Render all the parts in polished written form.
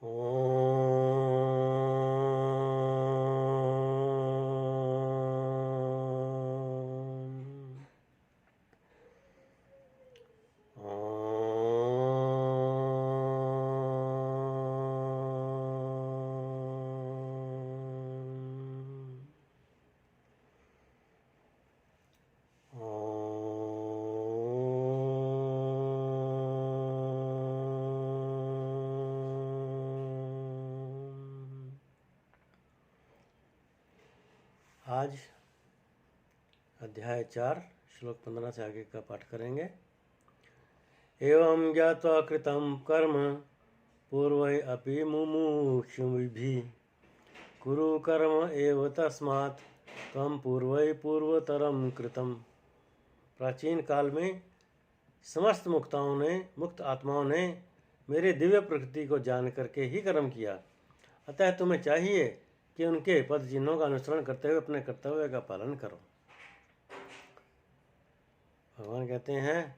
आज अध्याय 4 श्लोक 15 से आगे का पाठ करेंगे। एवं ज्ञात्वा कृतं कर्म पूर्वै अपि मुमुक्षुभिः कुरु कर्म एव तस्मात् त्वं पूर्वै पूर्वतरं कृतम्। प्राचीन काल में समस्त मुक्त आत्माओं ने मेरे दिव्य प्रकृति को जान करके ही कर्म किया, अतः तुम्हें चाहिए कि उनके पद चिन्हों का अनुसरण करते हुए अपने कर्तव्य का पालन करो। भगवान कहते हैं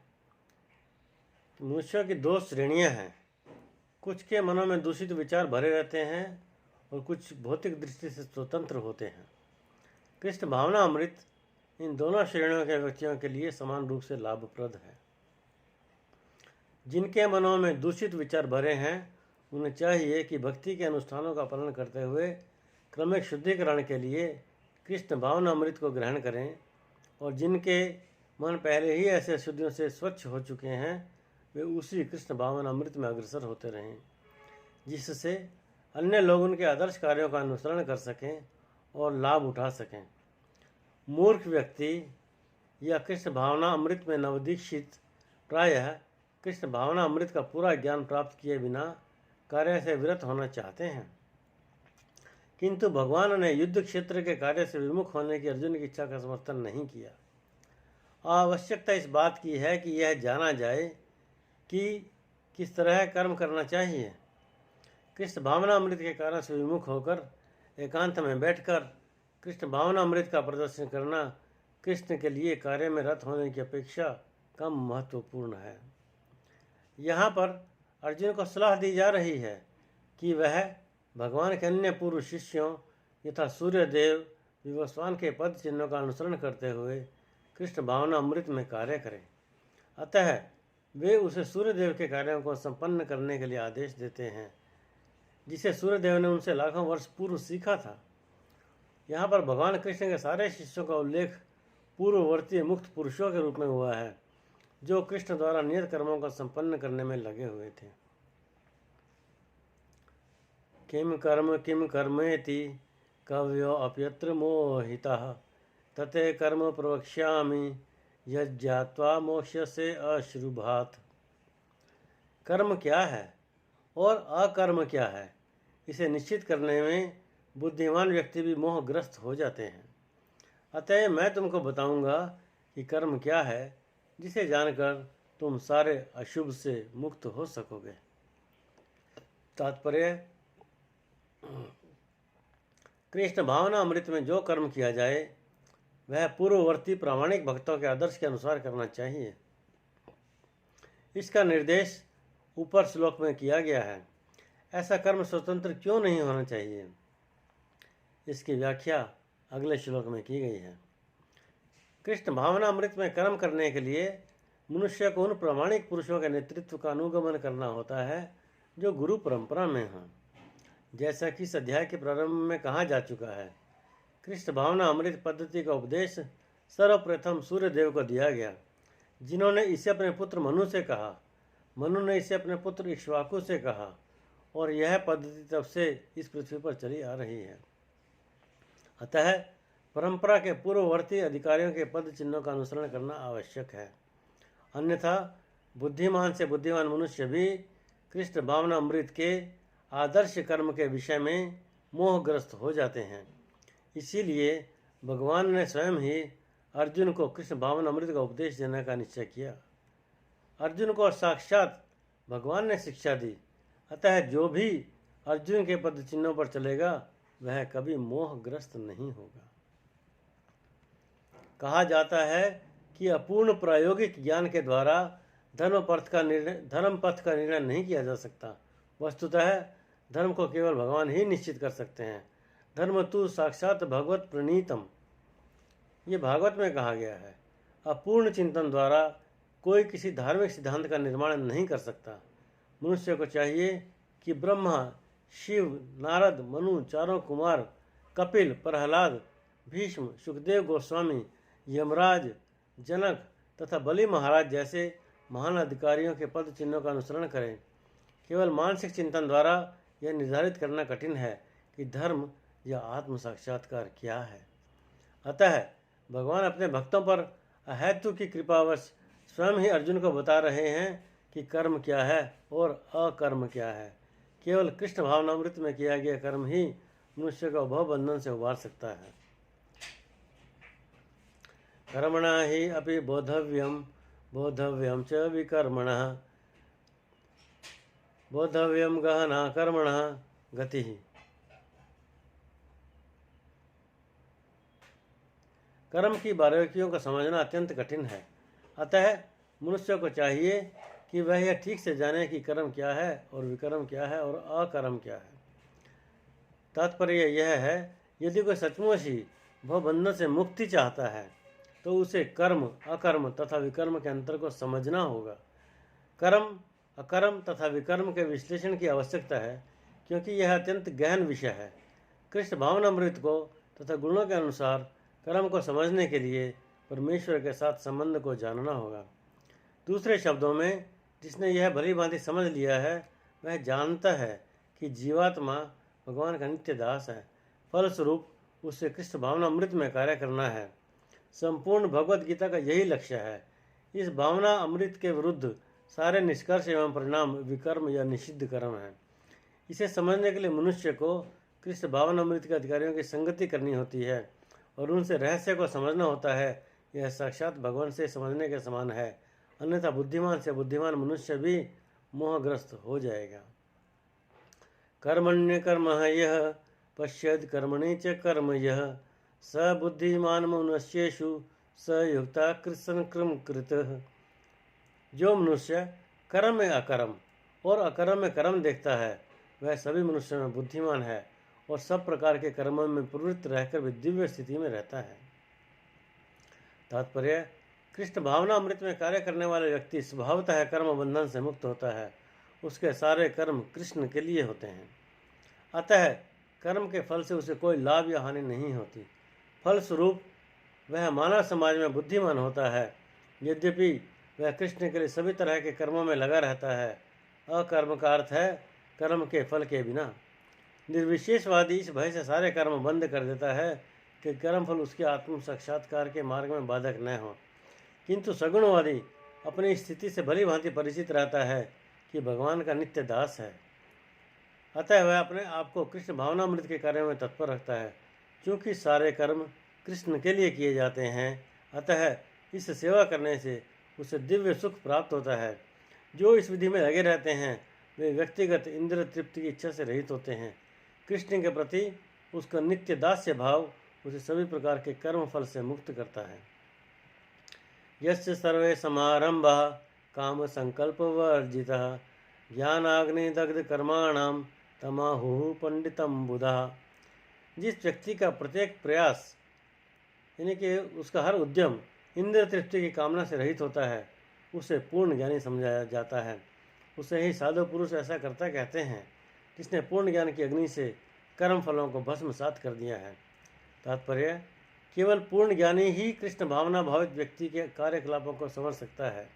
कि मनुष्यों की दो श्रेणियां हैं। कुछ के मनों में दूषित विचार भरे रहते हैं और कुछ भौतिक दृष्टि से स्वतंत्र होते हैं। कृष्ण भावना अमृत इन दोनों श्रेणियों के व्यक्तियों के लिए समान रूप से लाभप्रद है। जिनके मनों में दूषित विचार भरे हैं उन्हें चाहिए कि भक्ति के अनुष्ठानों का पालन करते हुए क्रमिक शुद्धिकरण के लिए कृष्ण भावना अमृत को ग्रहण करें, और जिनके मन पहले ही ऐसे शुद्धियों से स्वच्छ हो चुके हैं वे उसी कृष्ण भावना अमृत में अग्रसर होते रहें, जिससे अन्य लोग उनके आदर्श कार्यों का अनुसरण कर सकें और लाभ उठा सकें। मूर्ख व्यक्ति या कृष्ण भावना अमृत में नवदीक्षित प्रायः कृष्ण भावना अमृत का पूरा ज्ञान प्राप्त किए बिना कार्य से विरत होना चाहते हैं, किंतु भगवान ने युद्ध क्षेत्र के कार्य से विमुख होने की अर्जुन की इच्छा का समर्थन नहीं किया। आवश्यकता इस बात की है कि यह जाना जाए कि किस तरह कर्म करना चाहिए। कृष्ण भावना अमृत के कारण से विमुख होकर एकांत में बैठकर कृष्ण भावना अमृत का प्रदर्शन करना कृष्ण के लिए कार्य में रत होने की अपेक्षा कम महत्वपूर्ण है। यहाँ पर अर्जुन को सलाह दी जा रही है कि वह भगवान के अन्य पूर्व शिष्यों यथा सूर्यदेव विवस्वान के पद चिन्हों का अनुसरण करते हुए कृष्ण भावना अमृत में कार्य करें। अतः वे उसे सूर्यदेव के कार्यों को संपन्न करने के लिए आदेश देते हैं, जिसे सूर्यदेव ने उनसे लाखों वर्ष पूर्व सीखा था। यहाँ पर भगवान कृष्ण के सारे शिष्यों का उल्लेख पूर्ववर्ती मुक्त पुरुषों के रूप में हुआ है, जो कृष्ण द्वारा नियत कर्मों को संपन्न करने में लगे हुए थे। किम कर्मेति कव्यो अप्यत्र मोहितः तते कर्म प्रवक्ष्यामि यज्ञात्वा मोक्ष्यसे अश्रुभात्। कर्म क्या है और अकर्म क्या है, इसे निश्चित करने में बुद्धिमान व्यक्ति भी मोहग्रस्त हो जाते हैं। अतः मैं तुमको बताऊंगा कि कर्म क्या है, जिसे जानकर तुम सारे अशुभ से मुक्त हो सकोगे। तात्पर्य, कृष्ण भावना अमृत में जो कर्म किया जाए वह पूर्ववर्ती प्रामाणिक भक्तों के आदर्श के अनुसार करना चाहिए। इसका निर्देश ऊपर श्लोक में किया गया है। ऐसा कर्म स्वतंत्र क्यों नहीं होना चाहिए, इसकी व्याख्या अगले श्लोक में की गई है। कृष्ण भावना अमृत में कर्म करने के लिए मनुष्य को उन प्रामाणिक पुरुषों के नेतृत्व का अनुगमन करना होता है जो गुरु परंपरा में हैं। जैसा कि इस अध्याय के प्रारंभ में कहा जा चुका है, कृष्ण भावना अमृत पद्धति का उपदेश सर्वप्रथम सूर्यदेव को दिया गया, जिन्होंने इसे अपने पुत्र मनु से कहा। मनु ने इसे अपने पुत्र इक्ष्वाकु से कहा, और यह पद्धति तब से इस पृथ्वी पर चली आ रही है। अतः परंपरा के पूर्ववर्ती अधिकारियों के पद चिन्हों का अनुसरण करना आवश्यक है, अन्यथा बुद्धिमान से बुद्धिमान मनुष्य भी कृष्ण भावना अमृत के आदर्श कर्म के विषय में मोहग्रस्त हो जाते हैं। इसीलिए भगवान ने स्वयं ही अर्जुन को कृष्ण भावना अमृत का उपदेश देने का निश्चय किया। अर्जुन को साक्षात भगवान ने शिक्षा दी, अतः जो भी अर्जुन के पद चिन्हों पर चलेगा वह कभी मोहग्रस्त नहीं होगा। कहा जाता है कि अपूर्ण प्रायोगिक ज्ञान के द्वारा धर्म पथ का निर्णय नहीं किया जा सकता। वस्तुतः धर्म को केवल भगवान ही निश्चित कर सकते हैं। धर्म तु साक्षात भगवत प्रणीतम, ये भागवत में कहा गया है। अपूर्ण चिंतन द्वारा कोई किसी धार्मिक सिद्धांत का निर्माण नहीं कर सकता। मनुष्य को चाहिए कि ब्रह्मा, शिव, नारद, मनु, चारों कुमार, कपिल, प्रहलाद, भीष्म, सुखदेव गोस्वामी, यमराज, जनक तथा बलि महाराज जैसे महान अधिकारियों के पद चिन्हों का अनुसरण करें। केवल मानसिक चिंतन द्वारा यह निर्धारित करना कठिन है कि धर्म या आत्म साक्षात्कार क्या है। अतः भगवान अपने भक्तों पर अहेतु की कृपावश स्वयं ही अर्जुन को बता रहे हैं कि कर्म क्या है और अकर्म क्या है। केवल कृष्ण भावनामृत में किया गया कर्म ही मनुष्य को भवबंधन से उबार सकता है। कर्मणा ही अपि बोधव्यम बोधव्यम च विकर्मणः, बोधव्यम गहना कर्मणः गतिः। कर्म की बारीकियों को समझना अत्यंत कठिन है। अतः मनुष्य को चाहिए कि वह यह ठीक से जाने कि कर्म क्या है और विकर्म क्या है और अकर्म क्या है। तात्पर्य यह है, यदि कोई सचमुच ही भवबंधन से मुक्ति चाहता है तो उसे कर्म, अकर्म तथा विकर्म के अंतर को समझना होगा। कर्म, अकर्म तथा विकर्म के विश्लेषण की आवश्यकता है, क्योंकि यह अत्यंत गहन विषय है। कृष्ण भावनामृत को तथा गुणों के अनुसार कर्म को समझने के लिए परमेश्वर के साथ संबंध को जानना होगा। दूसरे शब्दों में, जिसने यह भली भांति समझ लिया है वह जानता है कि जीवात्मा भगवान का नित्य दास है। फलस्वरूप उससे कृष्ण भावनामृत में कार्य करना है। संपूर्ण भगवद गीता का यही लक्ष्य है। इस भावना अमृत के विरुद्ध सारे निष्कर्ष एवं परिणाम विकर्म या निषिद्ध कर्म है। इसे समझने के लिए मनुष्य को कृष्ण भावनामृत के अधिकारियों की संगति करनी होती है और उनसे रहस्य को समझना होता है। यह साक्षात भगवान से समझने के समान है, अन्यथा बुद्धिमान से बुद्धिमान मनुष्य भी मोहग्रस्त हो जाएगा। कर्मण्य कर्म यह पश्येद कर्मणि च कर्म यह, स बुद्धिमान मनुष्येषु स युक्ता कृष्ण क्रम कृतः। जो मनुष्य कर्म में अकर्म और अकर्म में कर्म देखता है वह सभी मनुष्यों में बुद्धिमान है और सब प्रकार के कर्मों में प्रवृत्त रहकर भी दिव्य स्थिति में रहता है। तात्पर्य, कृष्ण भावना अमृत में कार्य करने वाले व्यक्ति स्वभावतः कर्म बंधन से मुक्त होता है। उसके सारे कर्म कृष्ण के लिए होते हैं। अतः कर्म के फल से उसे कोई लाभ या हानि नहीं होती। फलस्वरूप वह मानव समाज में बुद्धिमान होता है। यद्यपि वह कृष्ण के लिए सभी तरह के कर्मों में लगा रहता है। अकर्म का अर्थ है कर्म के फल के बिना। निर्विशेषवादी इस भय से सारे कर्म बंद कर देता है कि कर्मफल उसके आत्म साक्षात्कार के मार्ग में बाधक न हो। किंतु सगुणवादी अपनी स्थिति से भली भांति परिचित रहता है कि भगवान का नित्य दास है। अतः वह अपने आप को कृष्ण भावनामृत के कार्यों में तत्पर रखता है। क्योंकि सारे कर्म कृष्ण के लिए किए जाते हैं, अतः इस सेवा करने से उसे दिव्य सुख प्राप्त होता है। जो इस विधि में लगे रहते हैं वे व्यक्तिगत इंद्रिय तृप्ति की इच्छा से रहित होते हैं। कृष्ण के प्रति उसका नित्य दास्य भाव उसे सभी प्रकार के कर्म फल से मुक्त करता है। यस्य सर्वे समारंभा काम संकल्प वर्जितः, ज्ञानाग्नि दग्ध कर्माणाम तमाहुः पंडितम बुधा। जिस व्यक्ति का प्रत्येक प्रयास यानी कि उसका हर उद्यम इंद्रिय तृप्ति की कामना से रहित होता है, उसे पूर्ण ज्ञानी समझाया जाता है। उसे ही साधु पुरुष ऐसा करता कहते हैं जिसने पूर्ण ज्ञान की अग्नि से कर्म फलों को भस्मसात कर दिया है। तात्पर्य, केवल पूर्ण ज्ञानी ही कृष्ण भावना भावित व्यक्ति के कार्यकलापों को समझ सकता है।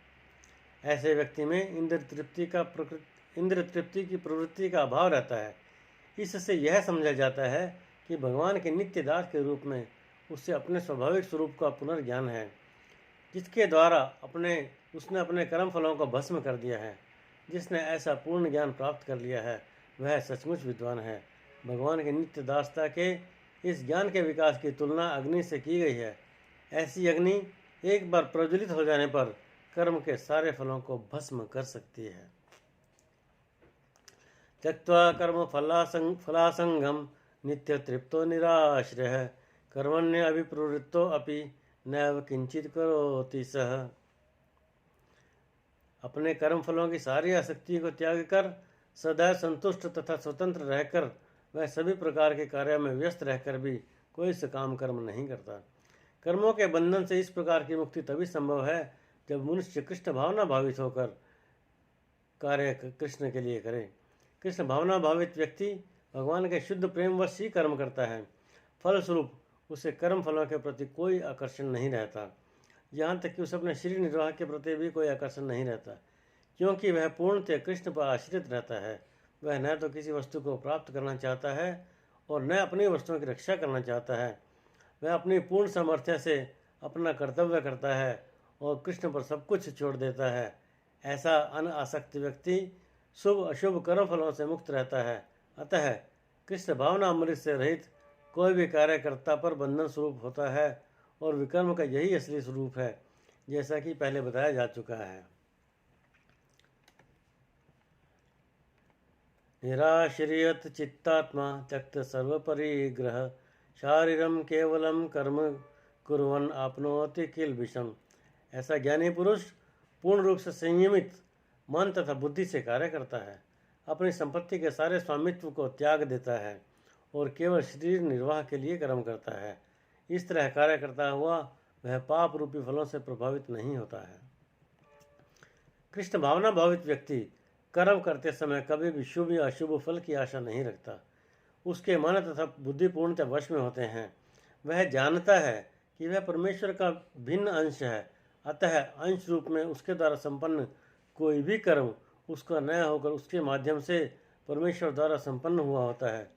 ऐसे व्यक्ति में इंद्रिय तृप्ति की प्रवृत्ति का अभाव रहता है। इससे यह समझा जाता है कि भगवान के नित्य दास के रूप में उससे अपने स्वाभाविक स्वरूप का पुनर्ज्ञान है, जिसके द्वारा उसने अपने कर्म फलों को भस्म कर दिया है। जिसने ऐसा पूर्ण ज्ञान प्राप्त कर लिया है वह सचमुच विद्वान है। भगवान के नित्य दासता के इस ज्ञान के विकास की तुलना अग्नि से की गई है। ऐसी अग्नि एक बार प्रज्वलित हो जाने पर कर्म के सारे फलों को भस्म कर सकती है। त्यक्त्वा कर्म फलासंगम नित्य तृप्तो निराश्रयः, कर्मण्य अभिप्रवृत्तो अपि नैव किंचित करोति सः। अपने कर्म फलों की सारी आसक्ति को त्याग कर सदैव संतुष्ट तथा स्वतंत्र रहकर वह सभी प्रकार के कार्यों में व्यस्त रहकर भी कोई सकाम कर्म नहीं करता। कर्मों के बंधन से इस प्रकार की मुक्ति तभी संभव है जब मनुष्य कृष्ण भावना भावित होकर कार्य कृष्ण के लिए करे। कृष्ण भावना भावित व्यक्ति भगवान के शुद्ध प्रेमवश ही कर्म करता है। फलस्वरूप उसे कर्म फलों के प्रति कोई आकर्षण नहीं रहता, यहाँ तक कि उसे अपने शरीर निर्वाह के प्रति भी कोई आकर्षण नहीं रहता, क्योंकि वह पूर्णतः कृष्ण पर आश्रित रहता है। वह न तो किसी वस्तु को प्राप्त करना चाहता है और न अपनी वस्तुओं की रक्षा करना चाहता है। वह अपनी पूर्ण सामर्थ्य से अपना कर्तव्य करता है और कृष्ण पर सब कुछ छोड़ देता है। ऐसा अनासक्त व्यक्ति शुभ अशुभ कर्म फलों से मुक्त रहता है। अतः कृष्ण भावना अमृत से रहित कोई भी कार्यकर्ता पर बंधन स्वरूप होता है और विकर्म का यही असली स्वरूप है, जैसा कि पहले बताया जा चुका है। निराश्रियत चित्तात्मा त्यक्त सर्वपरिग्रह शारीरम केवलम कर्म कुर्वन् आपनोति किल विषम। ऐसा ज्ञानी पुरुष पूर्ण रूप से संयमित मन तथा बुद्धि से कार्य करता है, अपनी संपत्ति के सारे स्वामित्व को त्याग देता है और केवल शरीर निर्वाह के लिए कर्म करता है। इस तरह कार्य करता हुआ वह पाप रूपी फलों से प्रभावित नहीं होता है। कृष्ण भावना भावित व्यक्ति कर्म करते समय कभी भी शुभ या अशुभ फल की आशा नहीं रखता। उसके मन तथा बुद्धि पूर्णतः वश में होते हैं। वह जानता है कि वह परमेश्वर का भिन्न अंश है, अतः अंश रूप में उसके द्वारा संपन्न कोई भी कर्म उसका न होकर उसके माध्यम से परमेश्वर द्वारा संपन्न हुआ होता है।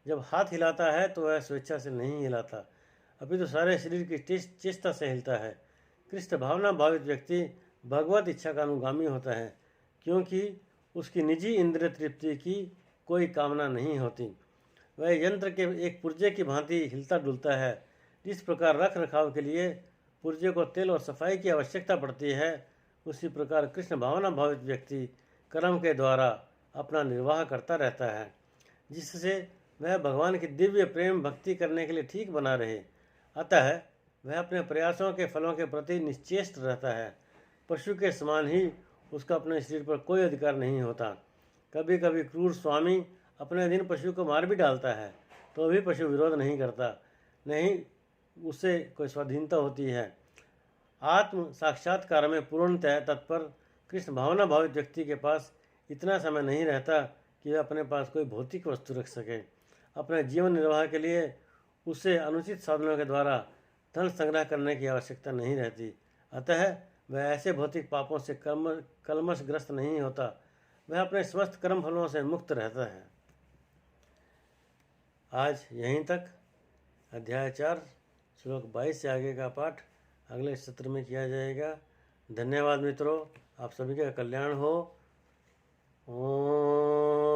जब हाथ हिलाता है तो वह स्वेच्छा से नहीं हिलाता, अभी तो सारे शरीर की चेष्टा से हिलता है। कृष्ण भावना भावित व्यक्ति भगवत इच्छा का अनुगामी होता है, क्योंकि उसकी निजी इंद्रिय तृप्ति की कोई कामना नहीं होती। वह यंत्र के एक पुर्जे की भांति हिलता डुलता है। जिस प्रकार रख रखाव के लिए पुर्जे को तेल और सफाई की आवश्यकता पड़ती है, उसी प्रकार कृष्ण भावना भावित व्यक्ति कर्म के द्वारा अपना निर्वाह करता रहता है, जिससे वह भगवान की दिव्य प्रेम भक्ति करने के लिए ठीक बना रहे। अतः वह अपने प्रयासों के फलों के प्रति निश्चेष्ट रहता है। पशु के समान ही उसका अपने शरीर पर कोई अधिकार नहीं होता। कभी कभी क्रूर स्वामी अपने अधीन पशु को मार भी डालता है तो भी पशु विरोध नहीं करता, नहीं उसे कोई स्वाधीनता होती है। आत्म साक्षात्कार में पूर्णतः तत्पर कृष्ण भावना भावित व्यक्ति के पास इतना समय नहीं रहता कि वह अपने पास कोई भौतिक वस्तु रख सके। अपने जीवन निर्वाह के लिए उसे अनुचित साधनों के द्वारा धन संग्रह करने की आवश्यकता नहीं रहती। अतः वह ऐसे भौतिक पापों से कलमशग्रस्त नहीं होता। वह अपने समस्त कर्म फलों से मुक्त रहता है। आज यहीं तक। अध्याय 4 श्लोक 22 से आगे का पाठ अगले सत्र में किया जाएगा। धन्यवाद मित्रों, आप सभी का कल्याण हो। ओम।